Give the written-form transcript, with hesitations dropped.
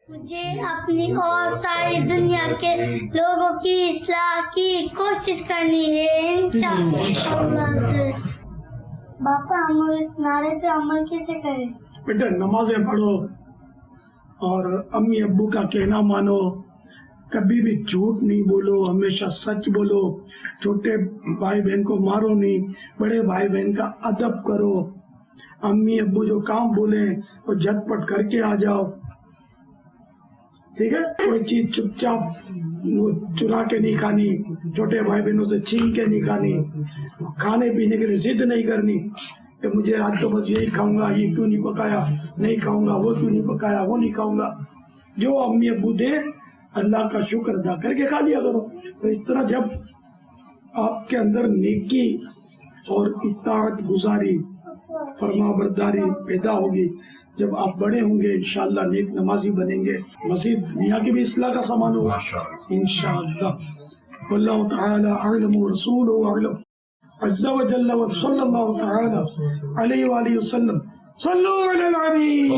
مجھے اپنی اور ساری دنیا کے لوگوں کی اصلاح کی کوشش کرنی ہے انشاءاللہ سے۔ باپا ہم اس نعرے پہ عمل کیسے کریں؟ بیٹا نمازیں پڑھو اور امی ابو کا کہنا مانو، کبھی بھی جھوٹ نہیں بولو، ہمیشہ سچ بولو، چھوٹے بھائی بہن کو مارو نہیں، بڑے بھائی بہن کا ادب کرو، امی ابو جو کام بولیں وہ جھٹ پٹ کر کے آ جاؤ، ٹھیک ہے؟ کوئی چیز چپ چاپ چرا کے نہیں کھانی، چھوٹے بھائی بہنوں سے چھین کے نہیں کھانی، کھانے پینے کے لیے ضد نہیں کرنی کہ مجھے آج تو بس یہی کھاؤں گا، یہ کیوں نہیں پکایا نہیں کھاؤں گا، وہ کیوں نہیں پکایا وہ نہیں کھاؤں گا، جو امی ابو دے اللہ کا شکر ادا کر کے کھا لیا کرو۔ تو اس طرح جب آپ کے اندر نیکی اور اطاعت گزاری فرما برداری پیدا ہوگی، جب آپ بڑے ہوں گے انشاءاللہ نیک نمازی بنیں گے، مزید دنیا کی بھی اصلاح کا سامان ہوگا انشاءاللہ۔ واللہ تعالی اعلم ورسولہ اعلم عز وجل وصلی اللہ تعالی علیہ وآلہ وسلم۔ صلوا علی الحبیب۔